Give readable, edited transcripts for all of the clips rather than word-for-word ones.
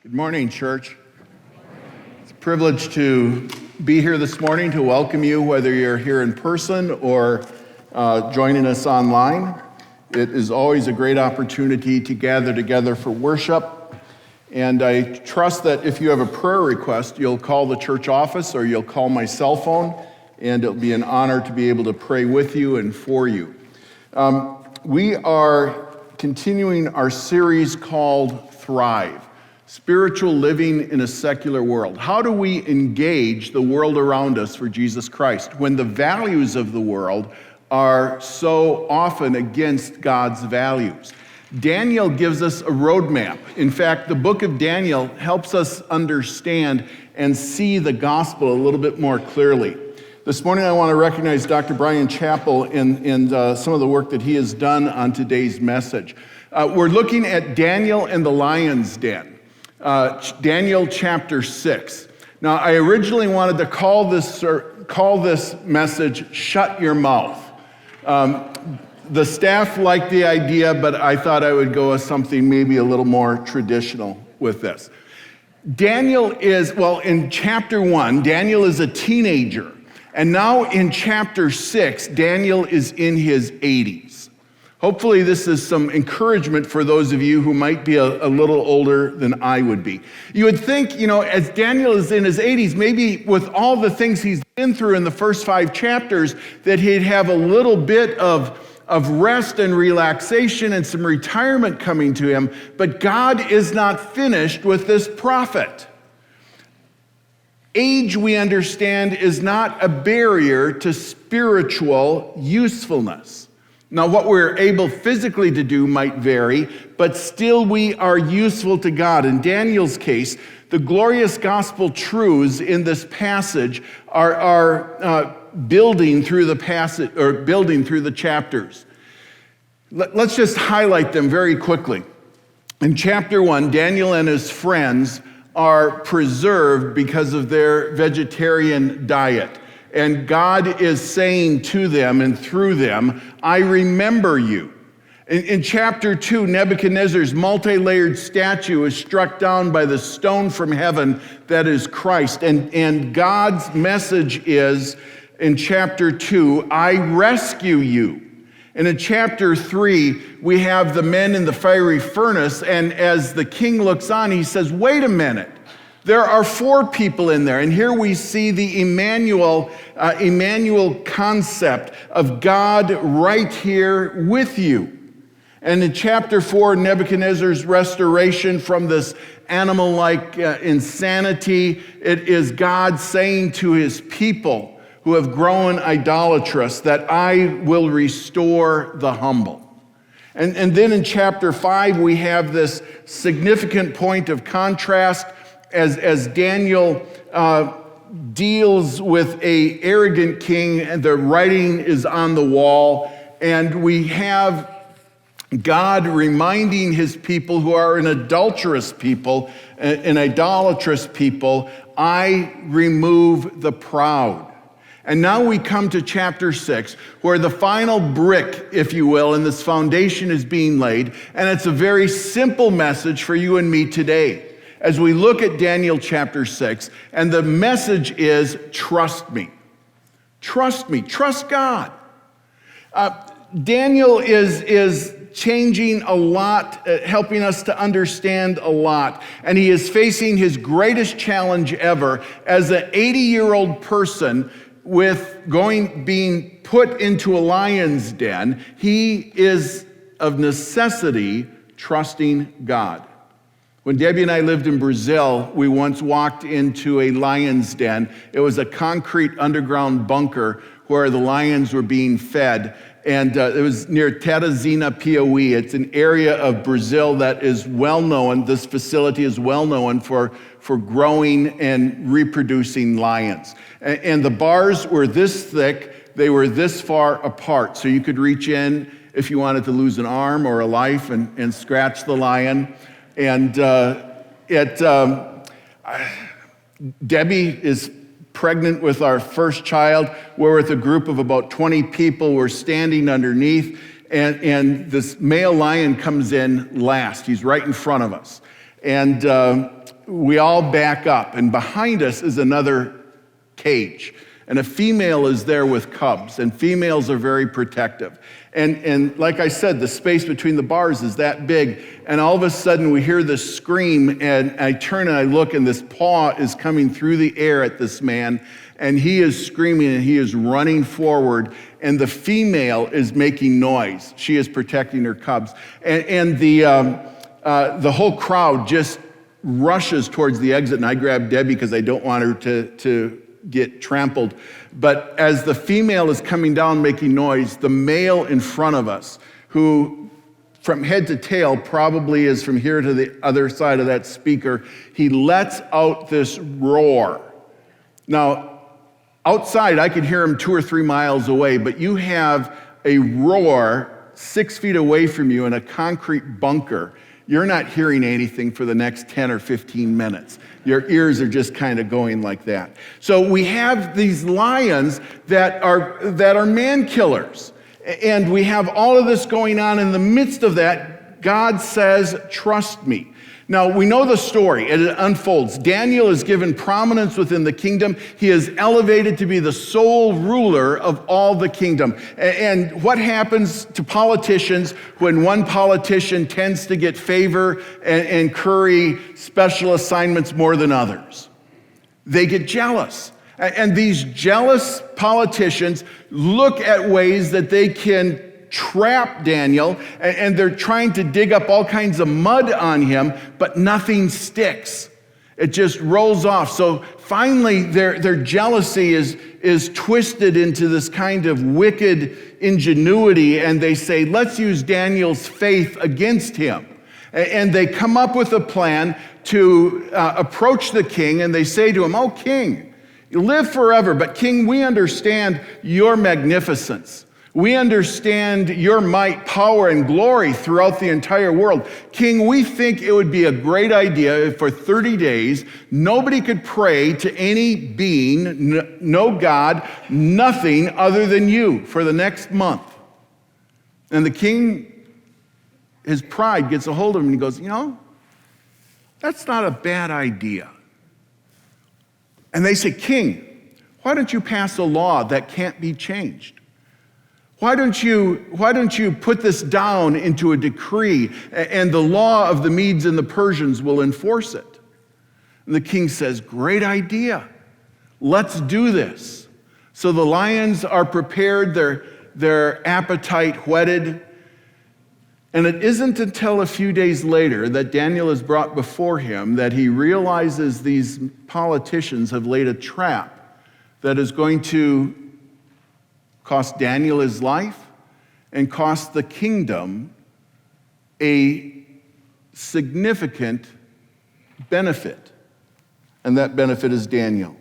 Good morning, church. It's a privilege to be here this morning to welcome you, whether you're here in person or joining us online. It is always a great opportunity to gather together for worship. And I trust that if you have a prayer request, you'll call the church office or you'll call my cell phone, and it'll be an honor to be able to pray with you and for you. We are continuing our series called Thrive. Spiritual living in a secular world. How do we engage the world around us for Jesus Christ when the values of the world are so often against God's values? Daniel gives us a roadmap. In fact, the book of Daniel helps us understand and see the gospel a little bit more clearly. This morning I want to recognize Dr. Brian Chappell and some of the work that he has done on today's message. We're looking at Daniel and the lion's den. Daniel chapter 6. Now, I originally wanted to call this message, Shut Your Mouth. The staff liked the idea, but I thought I would go with something maybe a little more traditional with this. Daniel is, in chapter 1, Daniel is a teenager. And now in chapter 6, Daniel is in his 80s. Hopefully this is some encouragement for those of you who might be a little older than I would be. You would think, as Daniel is in his 80s, maybe with all the things he's been through in the first 5 chapters, that he'd have a little bit of rest and relaxation and some retirement coming to him. But God is not finished with this prophet. Age, we understand, is not a barrier to spiritual usefulness. Now, what we're able physically to do might vary, but still we are useful to God. In Daniel's case, the glorious gospel truths in this passage are building through the passage or building through the chapters. Let's just highlight them very quickly. In chapter 1, Daniel and his friends are preserved because of their vegetarian diet. And God is saying to them and through them, I remember you. In chapter 2, Nebuchadnezzar's multi-layered statue is struck down by the stone from heaven that is Christ. And God's message is, in chapter 2, I rescue you. And in chapter 3, we have the men in the fiery furnace. And as the king looks on, he says, wait a minute. There are 4 people in there, and here we see the Emmanuel concept of God right here with you. And in chapter 4, Nebuchadnezzar's restoration from this animal-like insanity, it is God saying to his people who have grown idolatrous that I will restore the humble. And then in chapter 5, we have this significant point of contrast as Daniel deals with an arrogant king, and the writing is on the wall, and we have God reminding his people who are an idolatrous people, I remove the proud. And now we come to chapter 6, where the final brick, if you will, in this foundation is being laid, and it's a very simple message for you and me today. As we look at Daniel chapter 6, and the message is, trust me. Trust me. Trust God. Daniel is changing a lot, helping us to understand a lot. And he is facing his greatest challenge ever as an 80-year-old person being put into a lion's den. He is of necessity trusting God. When Debbie and I lived in Brazil, we once walked into a lion's den. It was a concrete underground bunker where the lions were being fed. And it was near Teresina, Piauí. It's an area of Brazil that is well known. This facility is well known for growing and reproducing lions. And the bars were this thick. They were this far apart. So you could reach in if you wanted to lose an arm or a life and scratch the lion. And Debbie is pregnant with our first child. We're with a group of about 20 people. We're standing underneath, and this male lion comes in last. He's right in front of us. And we all back up, and behind us is another cage. And a female is there with cubs, and females are very protective. And like I said, the space between the bars is that big, and all of a sudden we hear this scream, and I turn and I look, and this paw is coming through the air at this man, and he is screaming, and he is running forward, and the female is making noise. She is protecting her cubs. And the whole crowd just rushes towards the exit, and I grab Debbie because I don't want her to get trampled. But as the female is coming down making noise, the male in front of us, who from head to tail probably is from here to the other side of that speaker, he lets out this roar. Now, outside I could hear him 2 or 3 miles away, but you have a roar 6 feet away from you in a concrete bunker. You're not hearing anything for the next 10 or 15 minutes. Your ears are just kind of going like that. So we have these lions that are man killers. And we have all of this going on. In the midst of that, God says, trust me. Now, we know the story. It unfolds. Daniel is given prominence within the kingdom. He is elevated to be the sole ruler of all the kingdom. And what happens to politicians when one politician tends to get favor and curry special assignments more than others? They get jealous. And these jealous politicians look at ways that they can trap Daniel, and they're trying to dig up all kinds of mud on him, but nothing sticks. It just rolls off. So finally, their jealousy is twisted into this kind of wicked ingenuity, and they say, let's use Daniel's faith against him. And they come up with a plan to approach the king, and they say to him, oh, king, you live forever, but king, we understand your magnificence. We understand your might, power, and glory throughout the entire world. King, we think it would be a great idea if for 30 days, nobody could pray to any being, no God, nothing other than you for the next month. And the king, his pride gets a hold of him, and he goes, that's not a bad idea. And they say, king, why don't you pass a law that can't be changed? Why don't you put this down into a decree, and the law of the Medes and the Persians will enforce it? And the king says, great idea. Let's do this. So the lions are prepared, their appetite whetted. And it isn't until a few days later that Daniel is brought before him that he realizes these politicians have laid a trap that is going to cost Daniel his life and cost the kingdom a significant benefit. And that benefit is Daniel.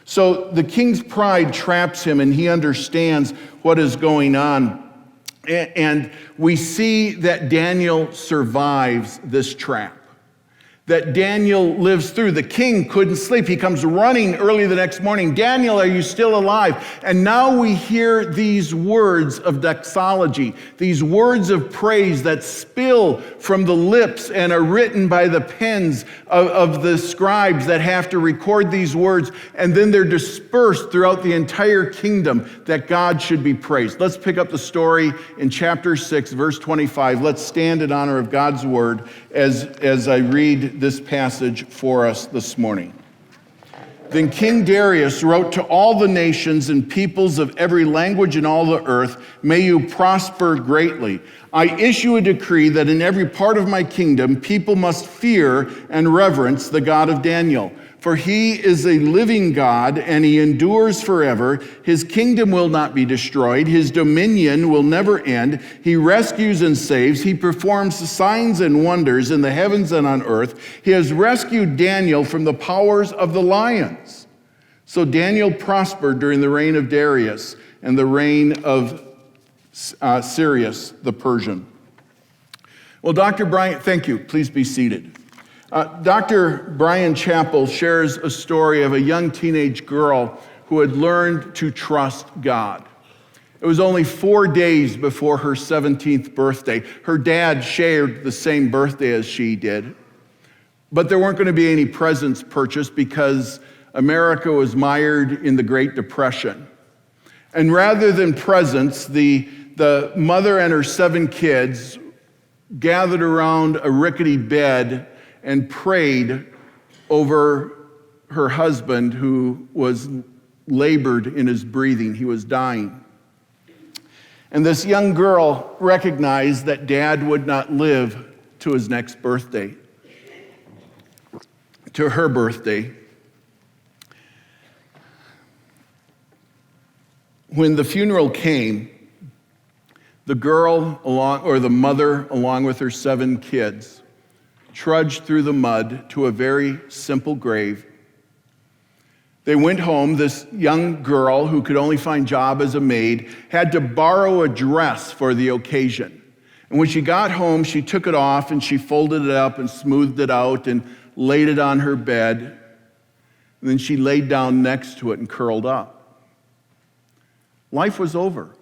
So the king's pride traps him, and he understands what is going on. And we see that Daniel survives this trap, that Daniel lives through. The king couldn't sleep. He comes running early the next morning. Daniel, are you still alive? And now we hear these words of doxology, these words of praise that spill from the lips and are written by the pens of the scribes that have to record these words. And then they're dispersed throughout the entire kingdom that God should be praised. Let's pick up the story in chapter 6, verse 25. Let's stand in honor of God's word as I read this passage for us this morning. Then King Darius wrote to all the nations and peoples of every language in all the earth, may you prosper greatly. I issue a decree that in every part of my kingdom, people must fear and reverence the God of Daniel. For he is a living God, and he endures forever. His kingdom will not be destroyed. His dominion will never end. He rescues and saves. He performs signs and wonders in the heavens and on earth. He has rescued Daniel from the powers of the lions. So Daniel prospered during the reign of Darius and the reign of Cyrus the Persian. Well, Dr. Bryant, thank you. Please be seated. Dr. Brian Chappell shares a story of a young teenage girl who had learned to trust God. It was only 4 days before her 17th birthday. Her dad shared the same birthday as she did. But there weren't going to be any presents purchased because America was mired in the Great Depression. And rather than presents, the mother and her 7 kids gathered around a rickety bed and prayed over her husband, who was labored in his breathing. He was dying. And this young girl recognized that Dad would not live to his next birthday, to her birthday. When the funeral came, the mother, along with her 7 kids, trudged through the mud to a very simple grave. They went home. This young girl, who could only find job as a maid, had to borrow a dress for the occasion. And when she got home, she took it off and she folded it up and smoothed it out and laid it on her bed. And then she laid down next to it and curled up. Life was over.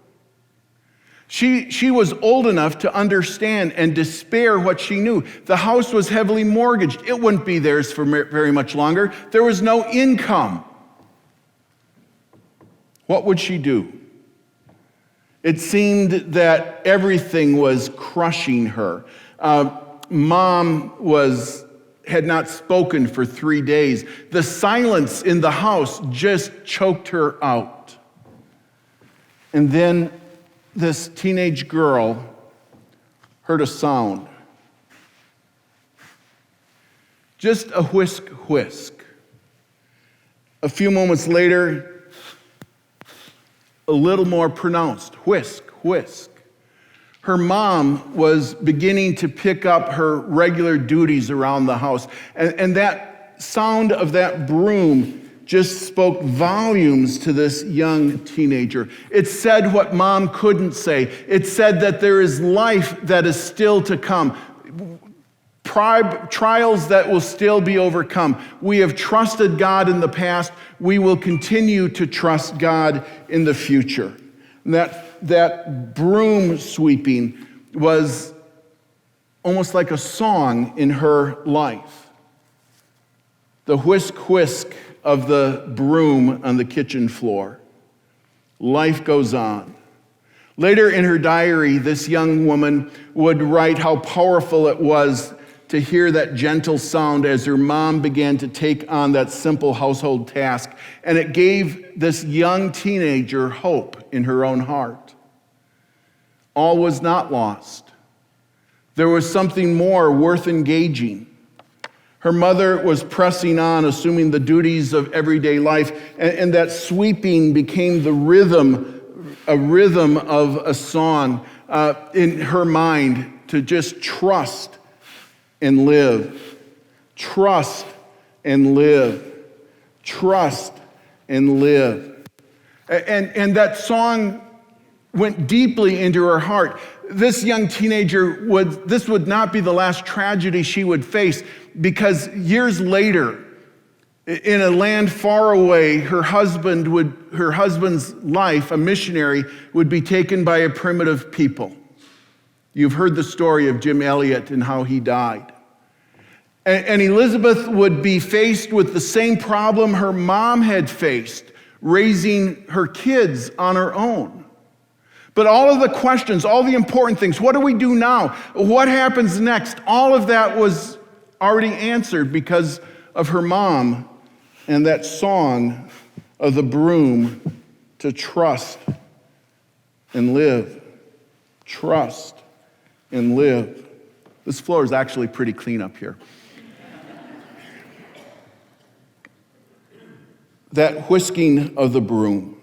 She was old enough to understand and despair what she knew. The house was heavily mortgaged. It wouldn't be theirs for very much longer. There was no income. What would she do? It seemed that everything was crushing her. Mom had not spoken for 3 days. The silence in the house just choked her out. And then this teenage girl heard a sound. Just a whisk, whisk. A few moments later, a little more pronounced, whisk, whisk. Her mom was beginning to pick up her regular duties around the house. And that sound of that broom just spoke volumes to this young teenager. It said what mom couldn't say. It said that there is life that is still to come, trials that will still be overcome. We have trusted God in the past. We will continue to trust God in the future. And that broom sweeping was almost like a song in her life. The whisk, whisk of the broom on the kitchen floor. Life goes on. Later in her diary, this young woman would write how powerful it was to hear that gentle sound as her mom began to take on that simple household task. And it gave this young teenager hope in her own heart. All was not lost. There was something more worth engaging. Her mother was pressing on, assuming the duties of everyday life, and that sweeping became a rhythm of a song in her mind to just trust and live. Trust and live. Trust and live. And that song went deeply into her heart. This young teenager this would not be the last tragedy she would face, because years later, in a land far away, her husband's life, a missionary, would be taken by a primitive people. You've heard the story of Jim Elliot and how he died. And Elizabeth would be faced with the same problem her mom had faced, raising her kids on her own. But all of the questions, all the important things, what do we do now? What happens next? All of that was already answered because of her mom and that song of the broom to trust and live. Trust and live. This floor is actually pretty clean up here. That whisking of the broom.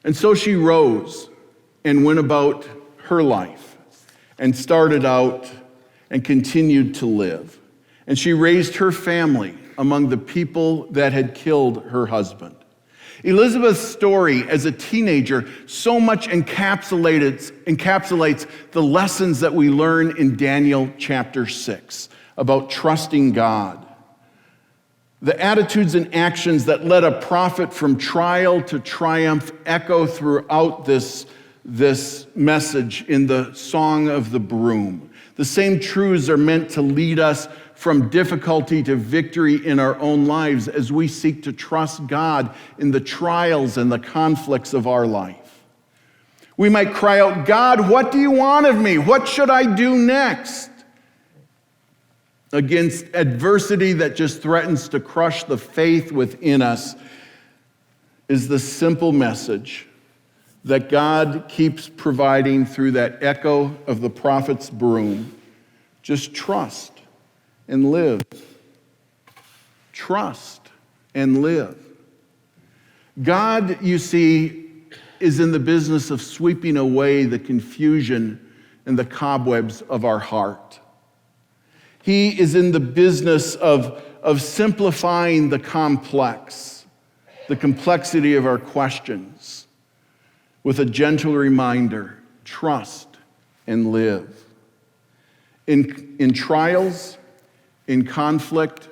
And so she rose and went about her life and started out and continued to live. And she raised her family among the people that had killed her husband. Elizabeth's story as a teenager so much encapsulates the lessons that we learn in Daniel chapter 6 about trusting God. The attitudes and actions that led a prophet from trial to triumph echo throughout this message in the Song of the Broom. The same truths are meant to lead us from difficulty to victory in our own lives as we seek to trust God in the trials and the conflicts of our life. We might cry out, God, what do you want of me? What should I do next? Against adversity that just threatens to crush the faith within us is the simple message that God keeps providing through that echo of the prophet's broom. Just trust and live. Trust and live. God, you see, is in the business of sweeping away the confusion and the cobwebs of our heart. He is in the business of simplifying the complex, the complexity of our questions, with a gentle reminder, trust and live. In trials, in conflict,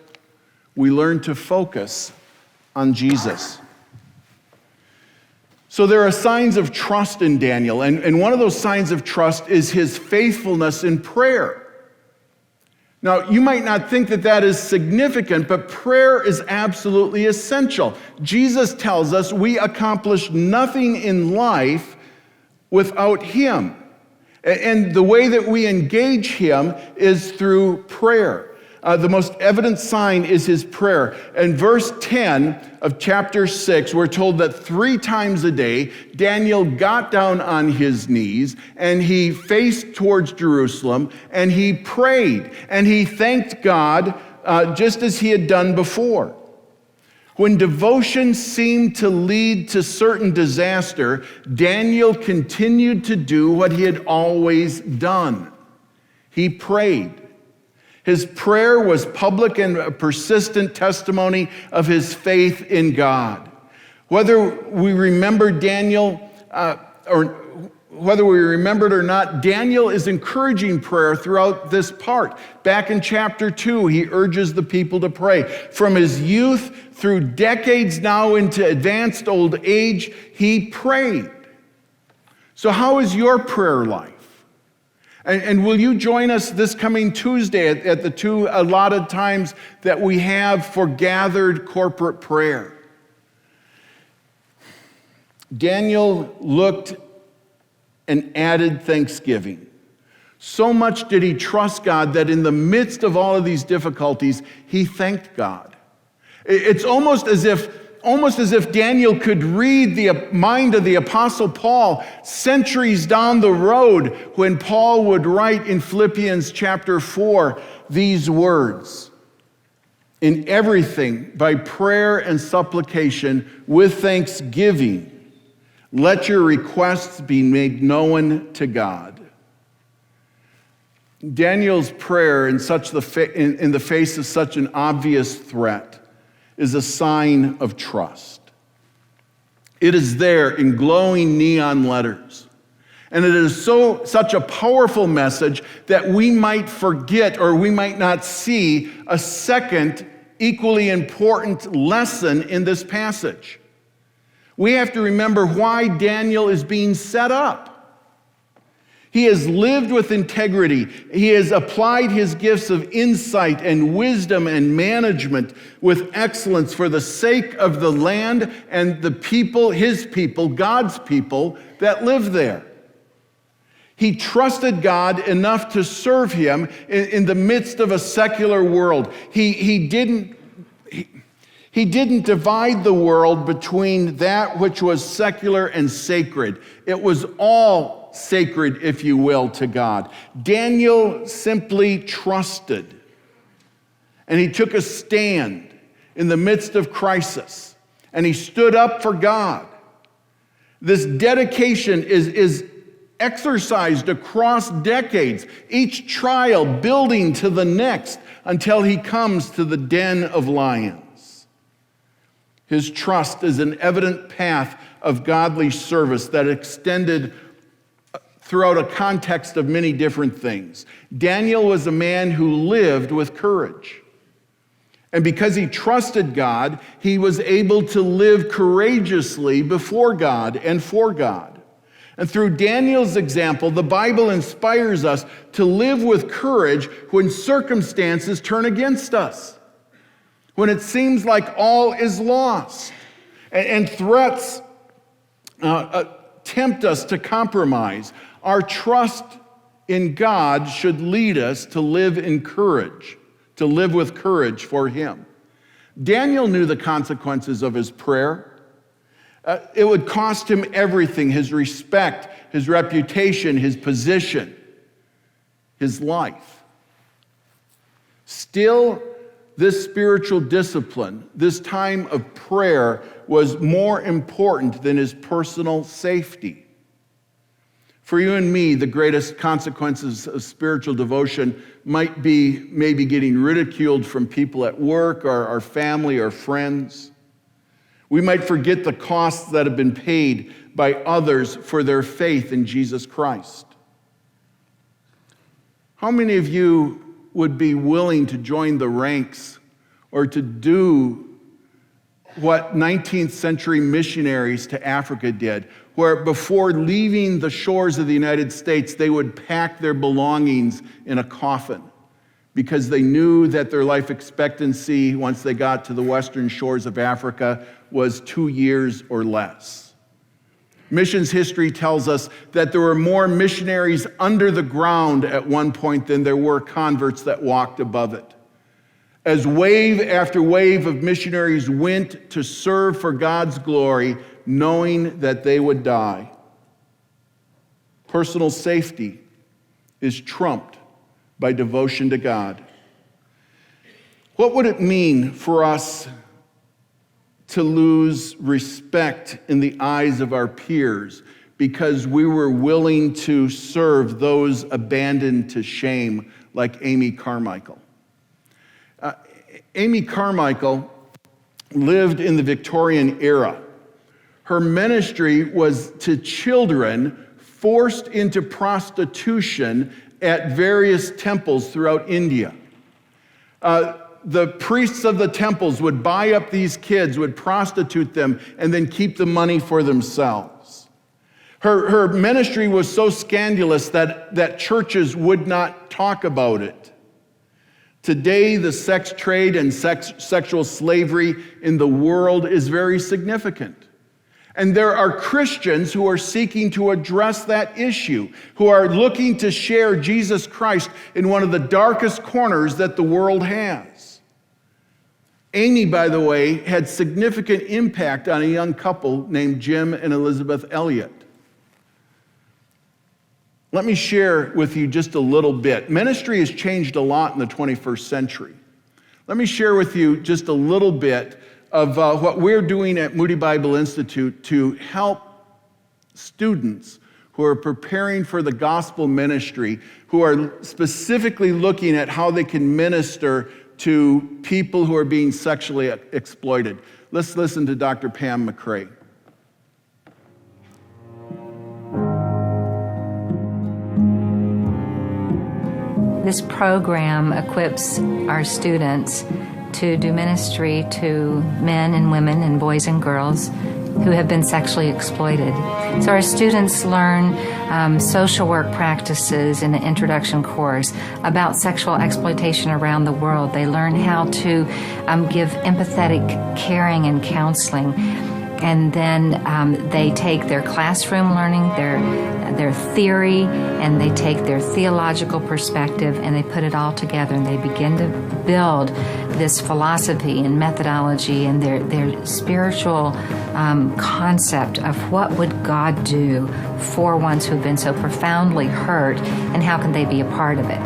we learn to focus on Jesus. So there are signs of trust in Daniel, and one of those signs of trust is his faithfulness in prayer. Now, you might not think that that is significant, but prayer is absolutely essential. Jesus tells us we accomplish nothing in life without him. And the way that we engage him is through prayer. The most evident sign is his prayer. In verse 10 of chapter 6, we're told that 3 times a day, Daniel got down on his knees and he faced towards Jerusalem and he prayed and he thanked God just as he had done before. When devotion seemed to lead to certain disaster, Daniel continued to do what he had always done. He prayed. His prayer was public and a persistent testimony of his faith in God. Whether we remember Daniel, or whether we remember it or not, Daniel is encouraging prayer throughout this part. Back in chapter 2, he urges the people to pray. From his youth through decades now into advanced old age, he prayed. So how is your prayer life? And will you join us this coming Tuesday at the 2 allotted times that we have for gathered corporate prayer? Daniel looked and added thanksgiving. So much did he trust God that in the midst of all of these difficulties, he thanked God. It's almost as if Daniel could read the mind of the Apostle Paul centuries down the road when Paul would write in Philippians chapter 4 these words, "In everything, by prayer and supplication, with thanksgiving, let your requests be made known to God." Daniel's prayer in the face of such an obvious threat is a sign of trust. It is there in glowing neon letters. And it is such a powerful message that we might forget or we might not see a second equally important lesson in this passage. We have to remember why Daniel is being set up. He has lived with integrity. He has applied his gifts of insight and wisdom and management with excellence for the sake of the land and the people, his people, God's people that live there. He trusted God enough to serve him in the midst of a secular world. He didn't divide the world between that which was secular and sacred. It was all sacred, if you will, to God. Daniel simply trusted. And he took a stand in the midst of crisis. And he stood up for God. This dedication is exercised across decades, each trial building to the next until he comes to the den of lions. His trust is an evident path of godly service that extended throughout a context of many different things. Daniel was a man who lived with courage. And because he trusted God, he was able to live courageously before God and for God. And through Daniel's example, the Bible inspires us to live with courage when circumstances turn against us, when it seems like all is lost, and threats tempt us to compromise. Our trust in God should lead us to live in courage, to live with courage for Him. Daniel knew the consequences of his prayer. It would cost him everything: his respect, his reputation, his position, his life. Still, this spiritual discipline, this time of prayer, was more important than his personal safety. For you and me, the greatest consequences of spiritual devotion might be maybe getting ridiculed from people at work or our family or friends. We might forget the costs that have been paid by others for their faith in Jesus Christ. How many of you would be willing to join the ranks or to do what 19th century missionaries to Africa did, where before leaving the shores of the United States, they would pack their belongings in a coffin because they knew that their life expectancy once they got to the western shores of Africa was 2 years or less. Missions history tells us that there were more missionaries under the ground at one point than there were converts that walked above it. As wave after wave of missionaries went to serve for God's glory, knowing that they would die. Personal safety is trumped by devotion to God. What would it mean for us to lose respect in the eyes of our peers because we were willing to serve those abandoned to shame, like Amy Carmichael? Amy Carmichael lived in the Victorian era. Her ministry was to children forced into prostitution at various temples throughout India. The priests of the temples would buy up these kids, would prostitute them, and then keep the money for themselves. Her ministry was so scandalous that churches would not talk about it. Today, the sex trade and sexual slavery in the world is very significant. And there are Christians who are seeking to address that issue, who are looking to share Jesus Christ in one of the darkest corners that the world has. Amy, by the way, had significant impact on a young couple named Jim and Elizabeth Elliott. Let me share with you just a little bit. Ministry has changed a lot in the 21st century. Let me share with you just a little bit of what we're doing at Moody Bible Institute to help students who are preparing for the gospel ministry, who are specifically looking at how they can minister to people who are being sexually exploited. Let's listen to Dr. Pam McCrae. This program equips our students to do ministry to men and women and boys and girls who have been sexually exploited. So our students learn social work practices in the introduction course about sexual exploitation around the world. They learn how to give empathetic caring and counseling. And then they take their classroom learning, their theory, and they take their theological perspective, and they put it all together, and they begin to build this philosophy and methodology and their spiritual concept of what would God do for ones who have been so profoundly hurt, and how can they be a part of it.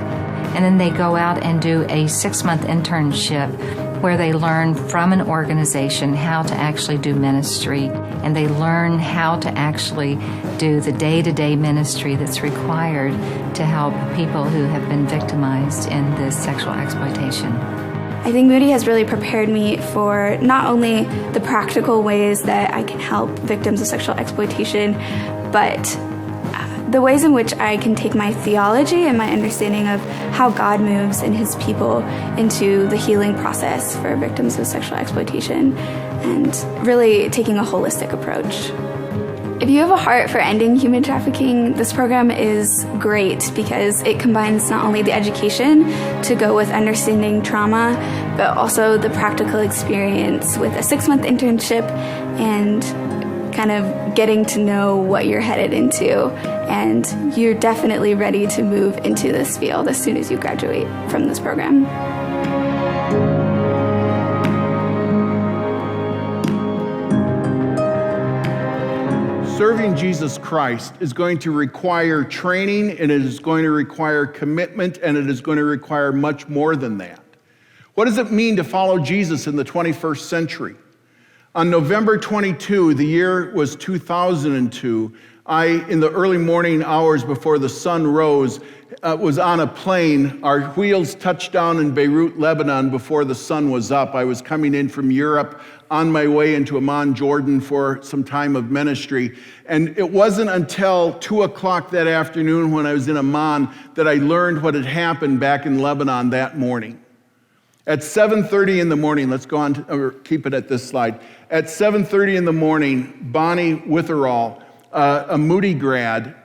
And then they go out and do a 6-month internship where they learn from an organization how to actually do ministry, and they learn how to actually do the day-to-day ministry that's required to help people who have been victimized in this sexual exploitation. I think Moody has really prepared me for not only the practical ways that I can help victims of sexual exploitation, but the ways in which I can take my theology and my understanding of how God moves in His people into the healing process for victims of sexual exploitation, and really taking a holistic approach. If you have a heart for ending human trafficking, this program is great because it combines not only the education to go with understanding trauma, but also the practical experience with a 6-month internship and kind of getting to know what you're headed into. And you're definitely ready to move into this field as soon as you graduate from this program. Serving Jesus Christ is going to require training, and it is going to require commitment, and it is going to require much more than that. What does it mean to follow Jesus in the 21st century? On November 22, the year was 2002, in the early morning hours before the sun rose, was on a plane. Our wheels touched down in Beirut, Lebanon before the sun was up. I was coming in from Europe on my way into Amman, Jordan for some time of ministry. And it wasn't until 2 o'clock that afternoon when I was in Amman that I learned what had happened back in Lebanon that morning. At 7:30 in the morning, let's go on, or keep it at this slide. At 7:30 in the morning, Bonnie Witherall, a Moody grad,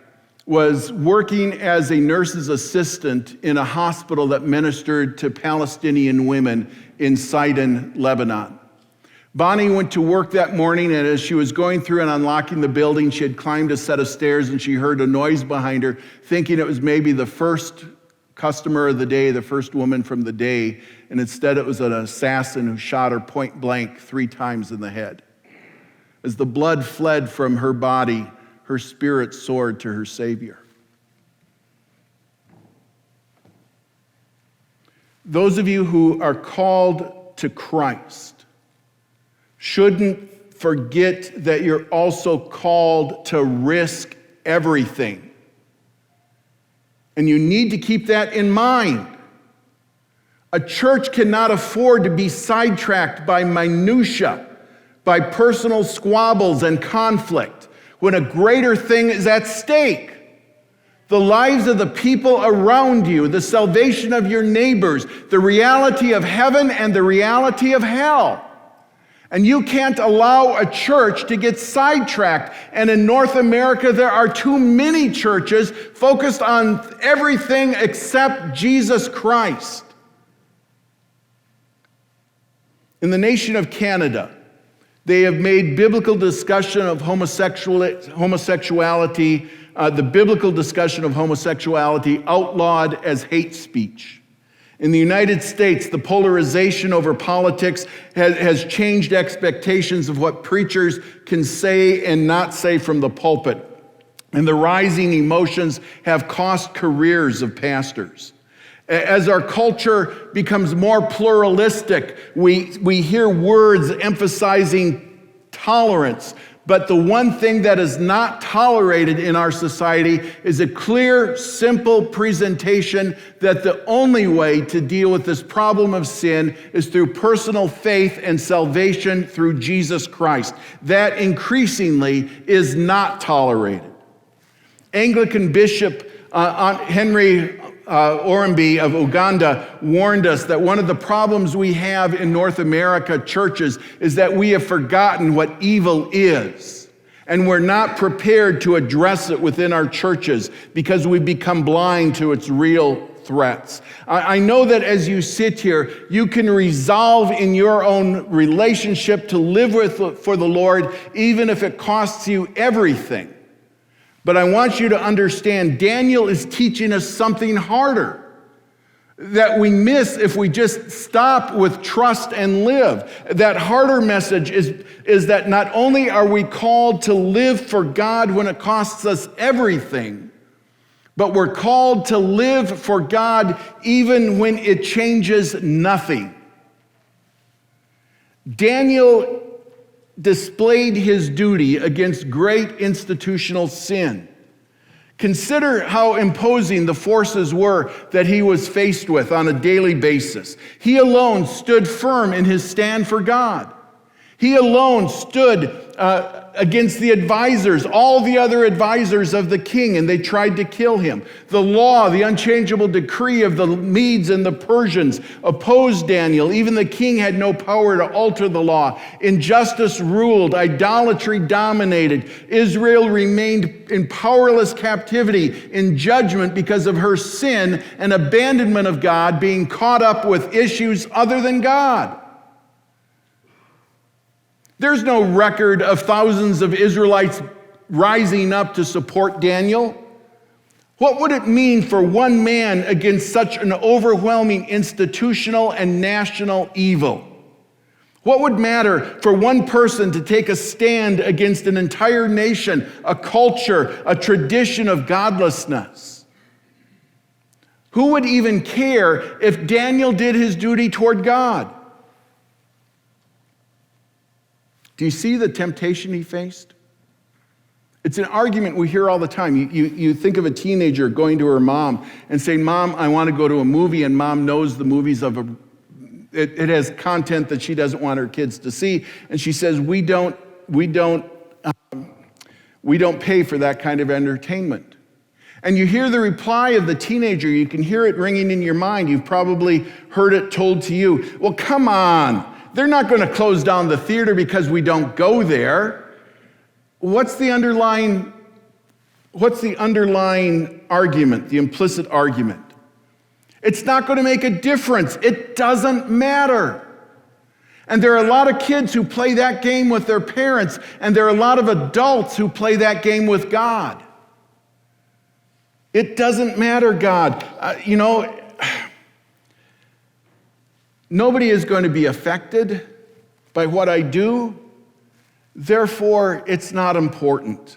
was working as a nurse's assistant in a hospital that ministered to Palestinian women in Sidon, Lebanon. Bonnie went to work that morning, and as she was going through and unlocking the building, she had climbed a set of stairs and she heard a noise behind her, thinking it was maybe the first customer of the day, the first woman from the day, and instead it was an assassin who shot her point blank 3 times in the head. As the blood fled from her body, her spirit soared to her Savior. Those of you who are called to Christ shouldn't forget that you're also called to risk everything. And you need to keep that in mind. A church cannot afford to be sidetracked by minutia, by personal squabbles and conflict, when a greater thing is at stake. The lives of the people around you, the salvation of your neighbors, the reality of heaven and the reality of hell. And you can't allow a church to get sidetracked. And in North America, there are too many churches focused on everything except Jesus Christ. In the nation of Canada, they have made biblical discussion of homosexuality, the biblical discussion of homosexuality outlawed as hate speech. In the United States, the polarization over politics has changed expectations of what preachers can say and not say from the pulpit. And the rising emotions have cost careers of pastors. As our culture becomes more pluralistic, we hear words emphasizing tolerance. But the one thing that is not tolerated in our society is a clear, simple presentation that the only way to deal with this problem of sin is through personal faith and salvation through Jesus Christ. That increasingly is not tolerated. Anglican Bishop Henry Ormby of Uganda warned us that one of the problems we have in North America churches is that we have forgotten what evil is, and we're not prepared to address it within our churches because we've become blind to its real threats. I know that as you sit here, you can resolve in your own relationship to live for the Lord, even if it costs you everything. But I want you to understand, Daniel is teaching us something harder that we miss if we just stop with trust and live. That harder message is that not only are we called to live for God when it costs us everything, but we're called to live for God even when it changes nothing. Daniel displayed his duty against great institutional sin. Consider how imposing the forces were that he was faced with on a daily basis. He alone stood firm in his stand for God. He alone stood against the advisors, all the other advisors of the king, and they tried to kill him. The law, the unchangeable decree of the Medes and the Persians opposed Daniel. Even the king had no power to alter the law. Injustice ruled, idolatry dominated. Israel remained in powerless captivity in judgment because of her sin and abandonment of God, being caught up with issues other than God. There's no record of thousands of Israelites rising up to support Daniel. What would it mean for one man against such an overwhelming institutional and national evil? What would matter for one person to take a stand against an entire nation, a culture, a tradition of godlessness? Who would even care if Daniel did his duty toward God? Do you see the temptation he faced? It's an argument we hear all the time. You think of a teenager going to her mom and saying, "Mom, I want to go to a movie," and mom knows the movies it has content that she doesn't want her kids to see, and she says, we don't pay for that kind of entertainment. And you hear the reply of the teenager. You can hear it ringing in your mind. You've probably heard it told to you. Well, come on. They're not going to close down the theater because we don't go there. What's the underlying argument, the implicit argument? It's not going to make a difference. It doesn't matter. And there are a lot of kids who play that game with their parents, and there are a lot of adults who play that game with God. It doesn't matter, God. Nobody is going to be affected by what I do. Therefore, it's not important.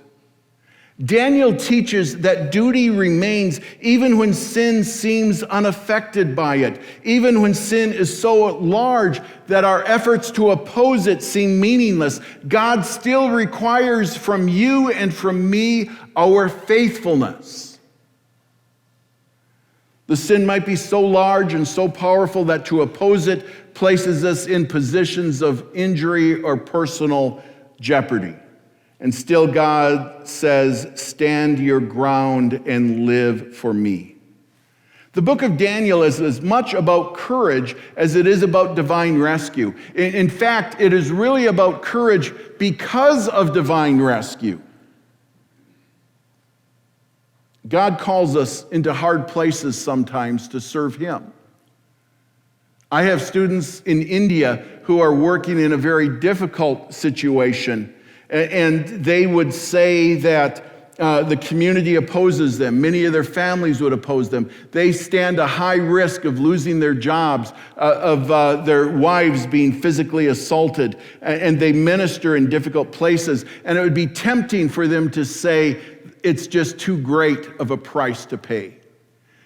Daniel teaches that duty remains even when sin seems unaffected by it, even when sin is so large that our efforts to oppose it seem meaningless. God still requires from you and from me our faithfulness. The sin might be so large and so powerful that to oppose it places us in positions of injury or personal jeopardy. And still God says, "Stand your ground and live for me." The book of Daniel is as much about courage as it is about divine rescue. In fact, it is really about courage because of divine rescue. God calls us into hard places sometimes to serve Him. I have students in India who are working in a very difficult situation, and they would say that the community opposes them. Many of their families would oppose them. They stand a high risk of losing their jobs, of their wives being physically assaulted, and they minister in difficult places. And it would be tempting for them to say, it's just too great of a price to pay.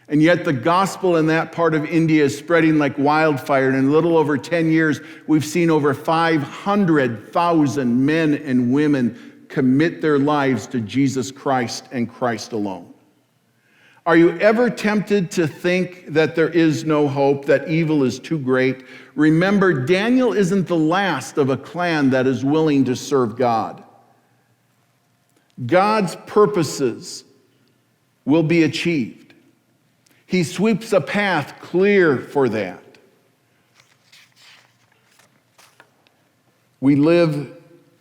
And yet the gospel in that part of India is spreading like wildfire. And in a little over 10 years, we've seen over 500,000 men and women commit their lives to Jesus Christ and Christ alone. Are you ever tempted to think that there is no hope, that evil is too great? Remember, Daniel isn't the last of a clan that is willing to serve God. God's purposes will be achieved. He sweeps a path clear for that. We live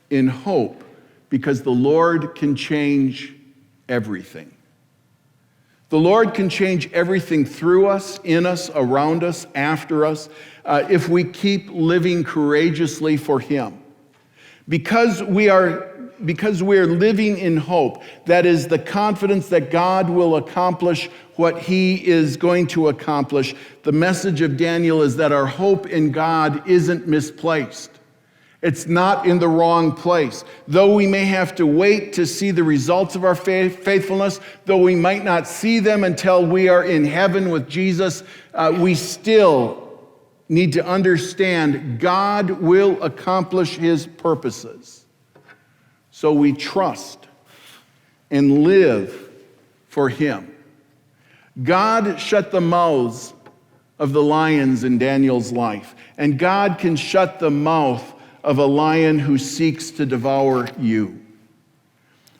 in hope because the Lord can change everything. The Lord can change everything through us, in us, around us, after us, if we keep living courageously for Him. Because we are living in hope, that is the confidence that God will accomplish what He is going to accomplish. The message of Daniel is that our hope in God isn't misplaced. It's not in the wrong place. Though we may have to wait to see the results of our faithfulness, though we might not see them until we are in heaven with Jesus, we still need to understand God will accomplish His purposes. So we trust and live for Him. God shut the mouths of the lions in Daniel's life, and God can shut the mouth of a lion who seeks to devour you.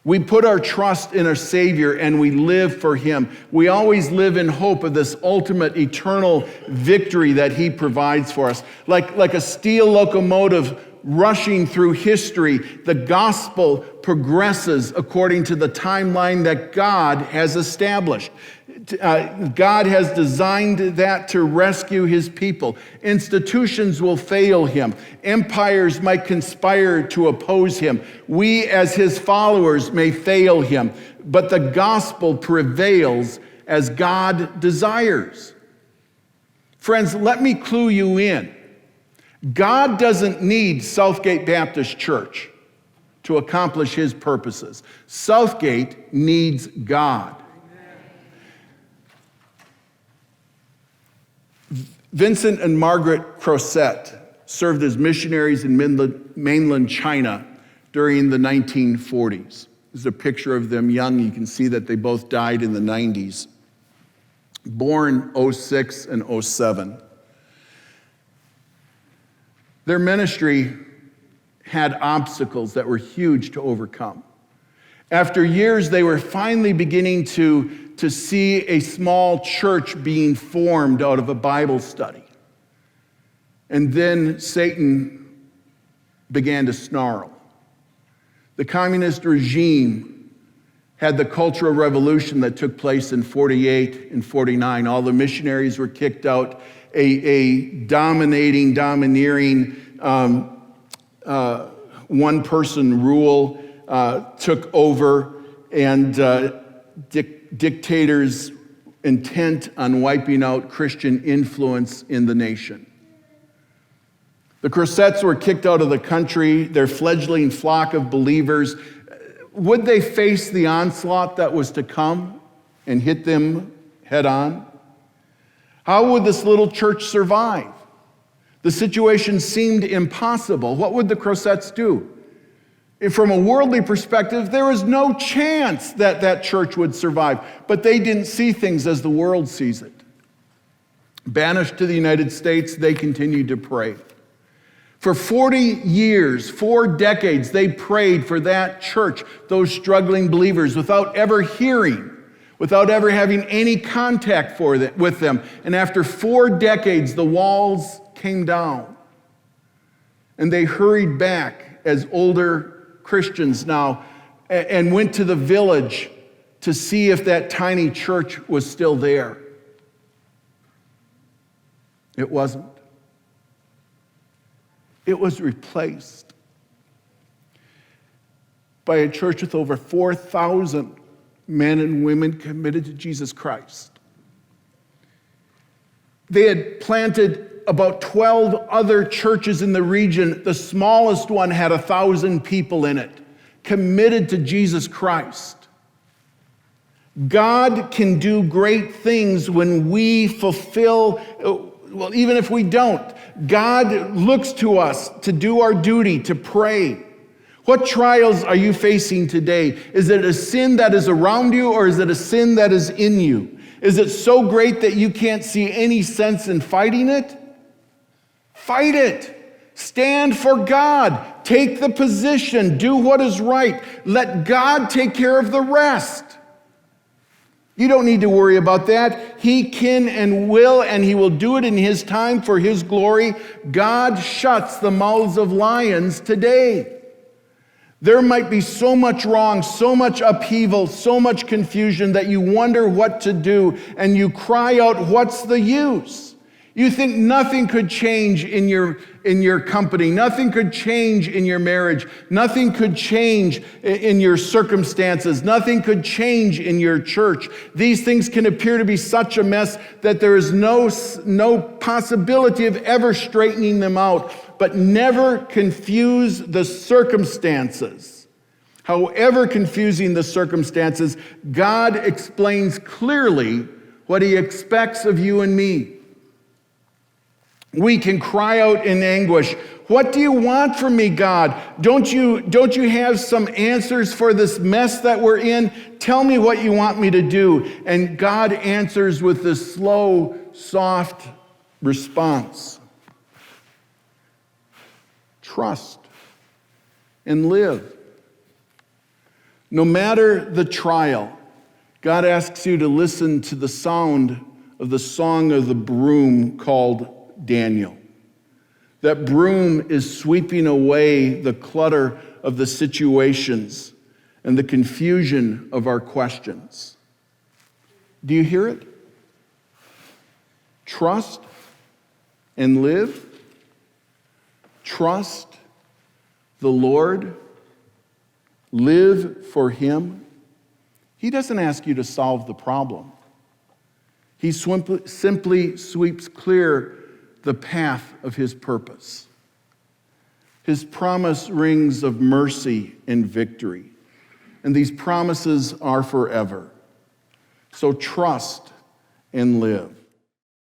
We put our trust in our Savior and we live for Him. We always live in hope of this ultimate eternal victory that He provides for us. Like a steel locomotive rushing through history, the gospel progresses according to the timeline that God has established. God has designed that to rescue His people. Institutions will fail Him. Empires might conspire to oppose Him. We, as His followers, may fail Him. But the gospel prevails as God desires. Friends, let me clue you in. God doesn't need Southgate Baptist Church to accomplish His purposes. Southgate needs God. Vincent and Margaret Crosset served as missionaries in mainland China during the 1940s. There's a picture of them young. You can see that they both died in the 90s. Born 06 and 07. Their ministry had obstacles that were huge to overcome. After years, they were finally beginning to see a small church being formed out of a Bible study. And then Satan began to snarl. The communist regime had the Cultural Revolution that took place in 48 and 49. All the missionaries were kicked out. A domineering, one-person rule took over, and dictators intent on wiping out Christian influence in the nation. The Crossettes were kicked out of the country, their fledgling flock of believers. Would they face the onslaught that was to come and hit them head on? How would this little church survive? The situation seemed impossible. What would the Crossettes do? From a worldly perspective, there was no chance that that church would survive, but they didn't see things as the world sees it. Banished to the United States, they continued to pray. For 40 years, 4 decades, they prayed for that church, those struggling believers, without ever hearing, without ever having any contact with them. And after 4 decades, the walls came down, and they hurried back as older Christians now and went to the village to see if that tiny church was still there. It wasn't. It was replaced by a church with over 4,000 men and women committed to Jesus Christ. They had planted about 12 other churches in the region. The smallest one had 1,000 people in it, committed to Jesus Christ. God can do great things when we fulfill, well, even if we don't. God looks to us to do our duty, to pray. What trials are you facing today? Is it a sin that is around you, or is it a sin that is in you? Is it so great that you can't see any sense in fighting it? Fight it. Stand for God. Take the position. Do what is right. Let God take care of the rest. You don't need to worry about that. He can and will, and He will do it in His time for His glory. God shuts the mouths of lions today. There might be so much wrong, so much upheaval, so much confusion that you wonder what to do, and you cry out, what's the use? You think nothing could change in your company, nothing could change in your marriage, nothing could change in your circumstances, nothing could change in your church. These things can appear to be such a mess that there is no possibility of ever straightening them out. But never confuse the circumstances. However confusing the circumstances, God explains clearly what He expects of you and me. We can cry out in anguish, what do you want from me, God? Don't you have some answers for this mess that we're in? Tell me what you want me to do. And God answers with this slow, soft response. trust and live. No matter the trial, God asks you to listen to the sound of the song of the broom called Daniel. That broom is sweeping away the clutter of the situations and the confusion of our questions. Do you hear it? Trust and live. Trust the Lord. Live for Him. He doesn't ask you to solve the problem. He simply sweeps clear the path of His purpose. His promise rings of mercy and victory, and these promises are forever. So trust and live.